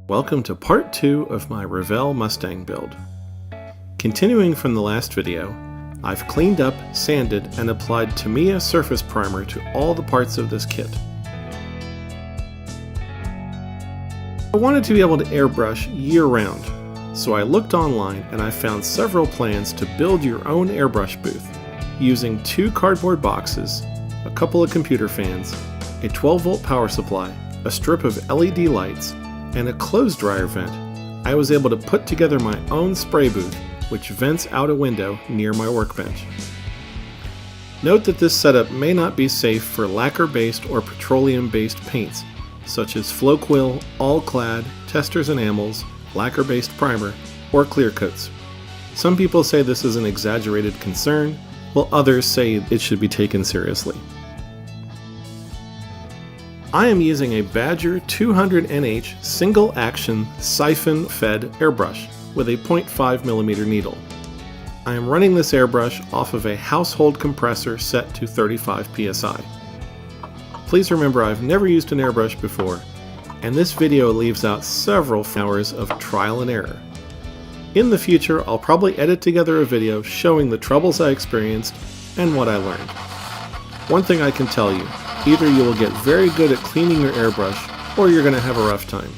Welcome to part 2 of my Revell Mustang build. Continuing from the last video, I've cleaned up, sanded, and applied Tamiya surface primer to all the parts of this kit. I wanted to be able to airbrush year-round, so I looked online and I found several plans to build your own airbrush booth using 2 cardboard boxes, a couple of computer fans, a 12-volt power supply, a strip of LED lights, and a clothes dryer vent. I was able to put together my own spray booth, which vents out a window near my workbench. Note that this setup may not be safe for lacquer-based or petroleum-based paints, such as Floquil, All-Clad, Testors Enamels, lacquer-based primer, or clear coats. Some people say this is an exaggerated concern, while others say it should be taken seriously. I am using a Badger 200NH single-action siphon-fed airbrush with a 0.5mm needle. I am running this airbrush off of a household compressor set to 35 psi. Please remember I've never used an airbrush before, and this video leaves out several hours of trial and error. In the future, I'll probably edit together a video showing the troubles I experienced and what I learned. One thing I can tell you, either you will get very good at cleaning your airbrush, or you're going to have a rough time.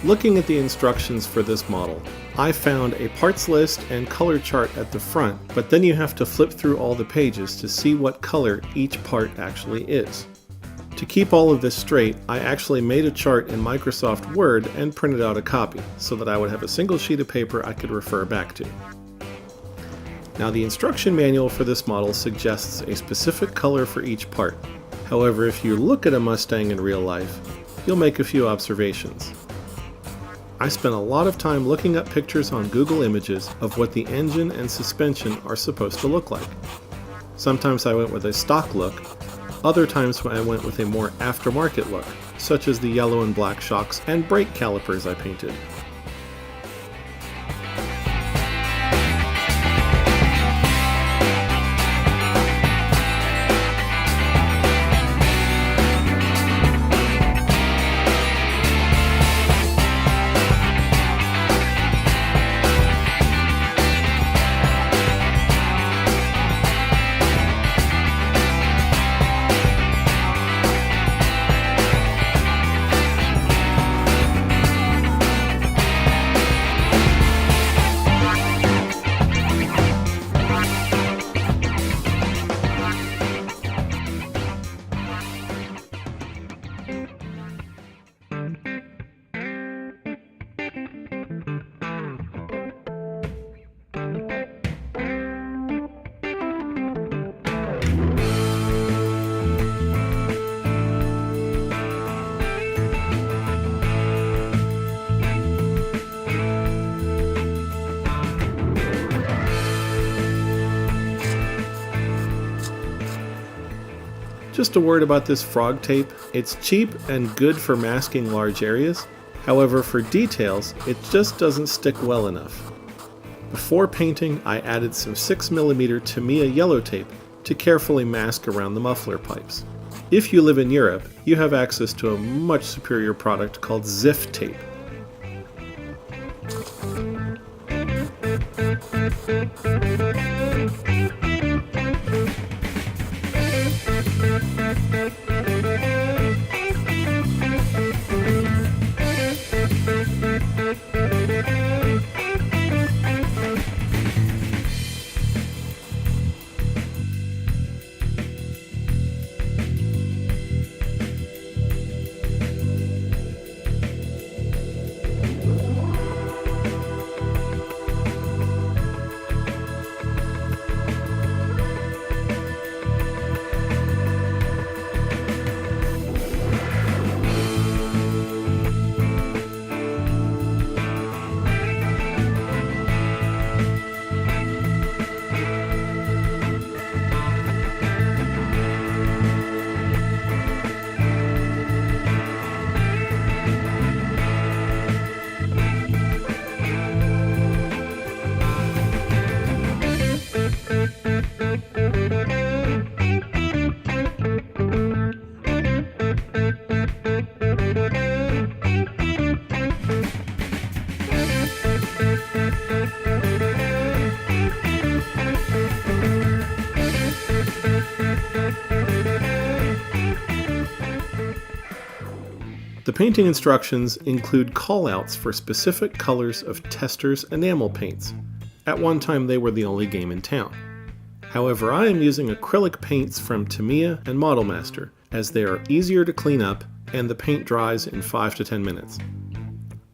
Looking at the instructions for this model, I found a parts list and color chart at the front, but then you have to flip through all the pages to see what color each part actually is. To keep all of this straight, I actually made a chart in Microsoft Word and printed out a copy, so that I would have a single sheet of paper I could refer back to. Now, the instruction manual for this model suggests a specific color for each part. However, if you look at a Mustang in real life, you'll make a few observations. I spent a lot of time looking up pictures on Google Images of what the engine and suspension are supposed to look like. Sometimes I went with a stock look, other times I went with a more aftermarket look, such as the yellow and black shocks and brake calipers I painted. Just a word about this frog tape. It's cheap and good for masking large areas. However, for details, it just doesn't stick well enough. Before painting, I added some 6mm Tamiya yellow tape to carefully mask around the muffler pipes. If you live in Europe, you have access to a much superior product called Ziff tape. The painting instructions include callouts for specific colors of Testors enamel paints. At one time they were the only game in town. However, I am using acrylic paints from Tamiya and Model Master, as they are easier to clean up and the paint dries in 5 to 10 minutes.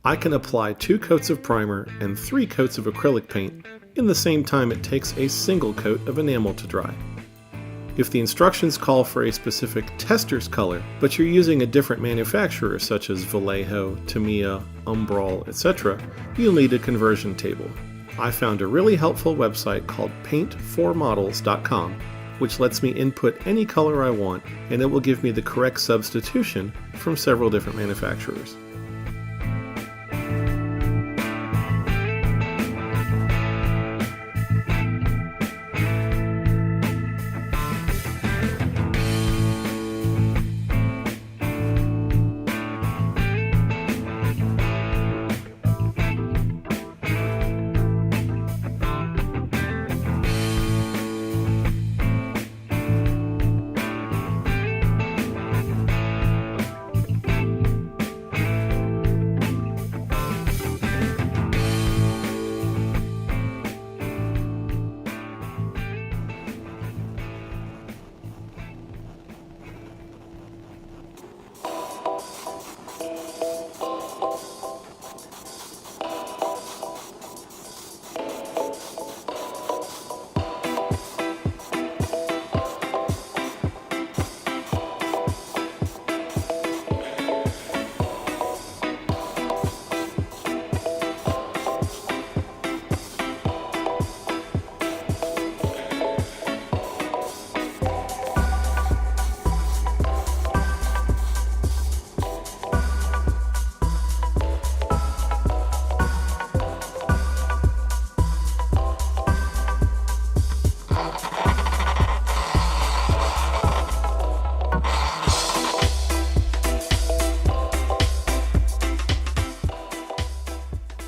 I can apply 2 coats of primer and 3 coats of acrylic paint in the same time it takes a single coat of enamel to dry. If the instructions call for a specific Testors color, but you're using a different manufacturer such as Vallejo, Tamiya, Umbral, etc., you'll need a conversion table. I found a really helpful website called paint4models.com, which lets me input any color I want, and it will give me the correct substitution from several different manufacturers.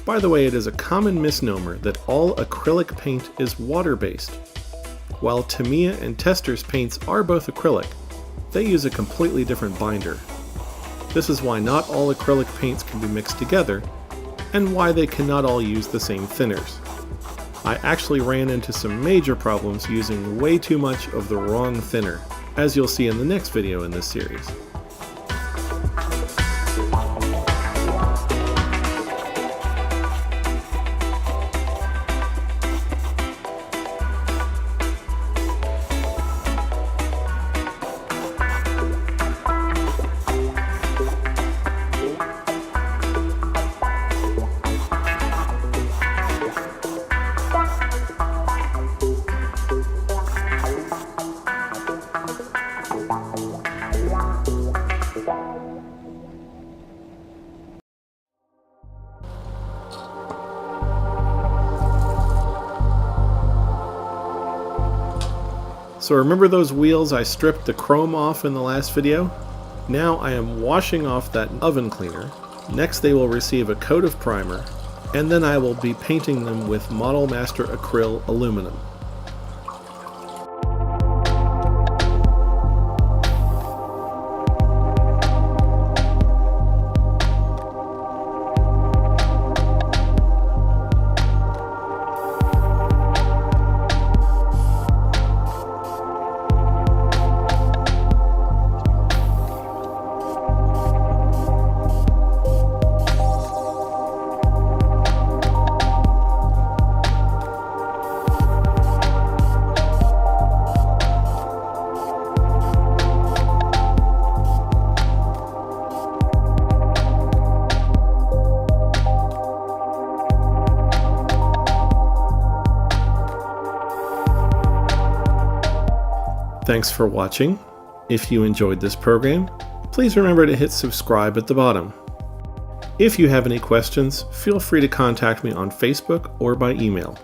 By the way, it is a common misnomer that all acrylic paint is water-based. While Tamiya and Testors paints are both acrylic, they use a completely different binder. This is why not all acrylic paints can be mixed together, and why they cannot all use the same thinners. I actually ran into some major problems using way too much of the wrong thinner, as you'll see in the next video in this series. So remember those wheels I stripped the chrome off in the last video? Now I am washing off that oven cleaner. Next they will receive a coat of primer, and then I will be painting them with Model Master Acryl Aluminum. Thanks for watching. If you enjoyed this program, please remember to hit subscribe at the bottom. If you have any questions, feel free to contact me on Facebook or by email.